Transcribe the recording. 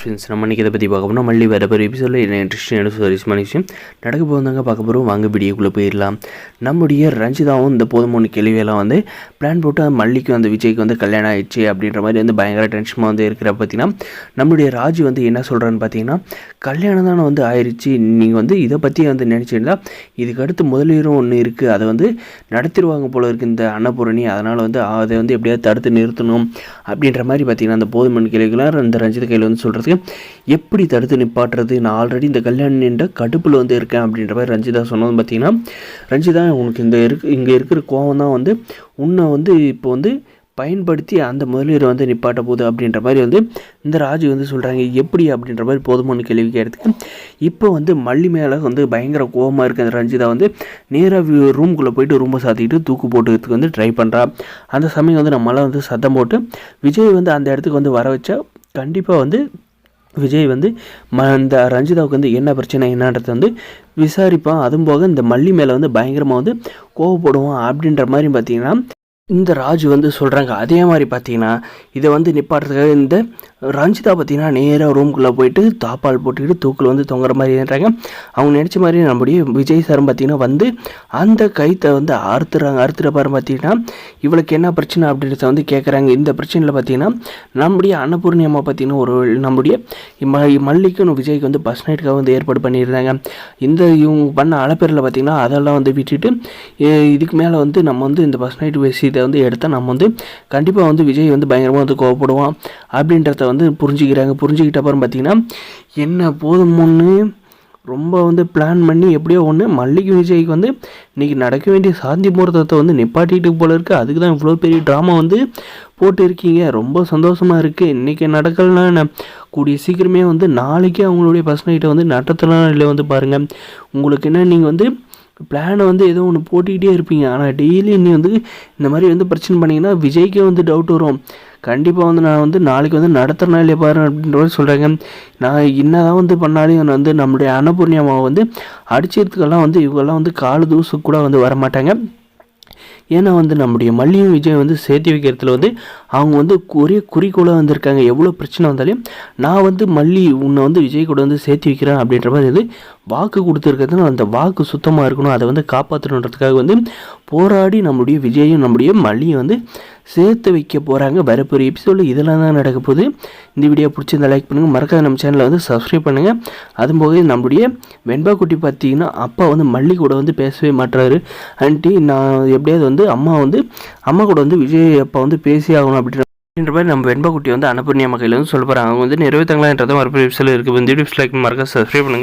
Friends நம்ம இன்றைக்கி இதை பற்றி பார்க்க போனால் மல்லி வேறு ஒரு எபிசோடில் என்ன இன்ட்ரெஸ்டிங்கான சுவாரஸ்யமான விஷயம் நடக்க போகிறதாங்க பார்க்க போகிறோம். வாங்க வீடியோக்குள்ளே போயிடலாம். நம்முடைய ரஞ்சிதாவும் இந்த போதுமான கேள்வியெல்லாம் வந்து பிளான் போட்டு மல்லிக்கு வந்து விஜய்க்கு வந்து கல்யாணம் ஆயிடுச்சு அப்படின்ற மாதிரி வந்து பயங்கர டென்ஷனாக வந்து இருக்கிற பார்த்தீங்கன்னா நம்முடைய ராஜு வந்து என்ன சொல்கிறான்னு பார்த்தீங்கன்னா கல்யாணம் தானே வந்து ஆயிடுச்சு, நீங்கள் வந்து இதை பற்றி வந்து நினச்சிருந்தா இதுக்கு அடுத்து முதலீரும் ஒன்று இருக்குது, அதை வந்து நடத்திடுவாங்க போல இருக்குது இந்த அன்னபூரணி, அதனால் வந்து அதை வந்து எப்படியாவது தடுத்து நிறுத்தணும் அப்படின்ற மாதிரி பார்த்தீங்கன்னா அந்த போதுமான கேள்விகளாக இந்த ரஞ்சித கையில் வந்து சொல்கிறதுக்கு எப்படி தடுத்து நிப்பாட்டுறது, நான் ஆல்ரெடி இந்த கல்யாணம் என்ற கடுப்பில் வந்து இருக்கேன் அப்படின்ற மாதிரி ரஞ்சிதா சொன்னது பார்த்தீங்கன்னா ரஞ்சிதா உனக்கு இங்கே இருக்கிற கோவம் தான் வந்து உன்னை வந்து இப்போ வந்து பயன்படுத்தி அந்த முதலீடு வந்து நிப்பாட்ட போகுது அப்படின்ற மாதிரி வந்து இந்த ராஜு வந்து சொல்கிறாங்க. எப்படி அப்படின்ற மாதிரி போதுமான கேள்வி கேட்கறதுக்கு இப்போ வந்து மல்லி மேலே வந்து பயங்கர கோபமாக இருக்குது அந்த ரஞ்சிதா வந்து நேராக ரூம்குள்ளே போயிட்டு ரூமை சாத்திக்கிட்டு தூக்கு போட்டுக்கிறதுக்கு வந்து ட்ரை பண்ணுறா. அந்த சமயம் வந்து நம்மளால் வந்து சத்தம் போட்டு விஜய் வந்து அந்த இடத்துக்கு வந்து வர வச்சா கண்டிப்பாக வந்து விஜய் வந்து இந்த ரஞ்சிதாவுக்கு வந்து என்ன பிரச்சனை என்னன்றதை வந்து விசாரிப்பான். அதுவும் போக இந்த மல்லி மேலே வந்து பயங்கரமாக வந்து கோவப்படுவான் அப்படின்ற மாதிரி பார்த்திங்கன்னா இந்த ராஜு வந்து சொல்கிறாங்க. அதே மாதிரி பார்த்தீங்கன்னா இதை வந்து நிப்பாட்டுறதுக்காக இந்த ரஞ்சிதா பார்த்தீங்கன்னா நேராக ரூம்குள்ளே போயிட்டு தாப்பால் போட்டுக்கிட்டு தூக்கில் வந்து தொங்குற மாதிரி ஏன்றாங்க. அவங்க நினச்ச மாதிரி நம்முடைய விஜய் சார் பார்த்தீங்கன்னா வந்து அந்த கைத்தை வந்து அறுத்துற பாரு பார்த்தீங்கன்னா இவளுக்கு என்ன பிரச்சனை அப்படின்றத வந்து கேட்குறாங்க. இந்த பிரச்சனையில் பார்த்தீங்கன்னா நம்முடைய அன்னபூர்ணி அம்மா பார்த்தீங்கன்னா ஒரு நம்முடைய மல்லிக்கும் விஜய்க்கு வந்து பஸ் நைட்டுக்காக வந்து ஏற்பாடு பண்ணியிருந்தாங்க. இவங்க பண்ண அலப்பேரில் பார்த்தீங்கன்னா அதெல்லாம் வந்து விட்டுட்டு இதுக்கு மேலே வந்து நம்ம வந்து இந்த பஸ் நைட்டு பேசி இதை வந்து எடுத்தால் நம்ம வந்து கண்டிப்பாக வந்து விஜய் வந்து பயங்கரமாக வந்து கோவப்படுவான் அப்படின்றத வந்து புரிஞ்சுக்கிட்ட அப்புறம் பார்த்திங்கன்னா என்ன போதும்னு ரொம்ப வந்து பிளான் பண்ணி எப்படியோ ஒன்று மல்லிகை விஜய்க்கு வந்து இன்றைக்கி நடக்க வேண்டிய சாந்தி முகூர்த்தத்தை வந்து நிப்பாட்டிட்டு போல இருக்குது. அதுக்கு தான் இவ்வளோ பெரிய ட்ராமா வந்து போட்டு இருக்கீங்க. ரொம்ப சந்தோஷமாக இருக்குது. இன்றைக்கி நடக்கலன்னா கூடிய சீக்கிரமே வந்து நாளைக்கே அவங்களுடைய பஸ் நைட்டை வந்து நடத்தலாம் இல்லை வந்து பாருங்கள். உங்களுக்கு என்ன நீங்கள் வந்து பிளானை வந்து ஏதோ ஒன்று போட்டுக்கிட்டே இருப்பீங்க, ஆனால் டெய்லி நீ வந்து இந்த மாதிரி வந்து பிரச்சனை பண்ணிங்கன்னா விஜய்க்கே வந்து டவுட் வரும். கண்டிப்பாக வந்து நான் வந்து நாளைக்கு வந்து நடத்துகிறனா இல்லையா பாரு அப்படின்ற மாதிரி சொல்கிறாங்க. நான் என்னதான் வந்து பண்ணாலும் நான் வந்து நம்முடைய அன்னபூர்ணி அம்மாவை வந்து அடிச்சதுக்கெல்லாம் வந்து இவங்கெல்லாம் வந்து கால் தூசு கூட வந்து வரமாட்டாங்க. ஏன்னா வந்து நம்முடைய மல்லியும் விஜய் வந்து சேர்த்து வைக்கிறதுல வந்து அவங்க வந்து ஒரே குறிக்கோளாக வந்திருக்காங்க. எவ்வளோ பிரச்சனை வந்தாலும் நான் வந்து மல்லி உன்னை வந்து விஜய் கூட வந்து சேர்த்து வைக்கிறேன் அப்படின்ற மாதிரி வந்து வாக்கு கொடுத்துருக்கிறதுனா அந்த வாக்கு சுத்தமாக இருக்கணும், அதை வந்து காப்பாற்றணுன்றதுக்காக வந்து போராடி நம்முடைய விஜயும் நம்முடைய மல்லியும் வந்து சேர்த்து வைக்க போகிறாங்க. வரப்போகிற எபிசோடில் இதெல்லாம் தான் நடக்க போகுது. இந்த வீடியோ பிடிச்சிருந்தா லைக் பண்ணுங்கள், மறக்காத நம்ம சேனலை வந்து சப்ஸ்கிரைப் பண்ணுங்கள். அதுபோக நம்முடைய வெண்பா குட்டி பார்த்தீங்கன்னா அப்பா வந்து மல்லி கூட வந்து பேசவே மாட்டுறாரு. ஆண்டி நான் எப்படியாவது வந்து அம்மா கூட வந்து விஜய் அப்பா வந்து பேசி ஆகணும் அப்படின்ற மாதிரி நம்ம வெண்பா குட்டி வந்து அன்னபூர்ணி அம்மா கையில் வந்து சொல்ல போகிறாங்க. அவங்க வந்து நிறைவேற்றாங்களான்றதும் வரப்போகிற எபிசோடில் இருக்குது. இந்த வீடியோஸ் லைக் மறக்காத சப்ஸ்கிரைப் பண்ணுங்கள்.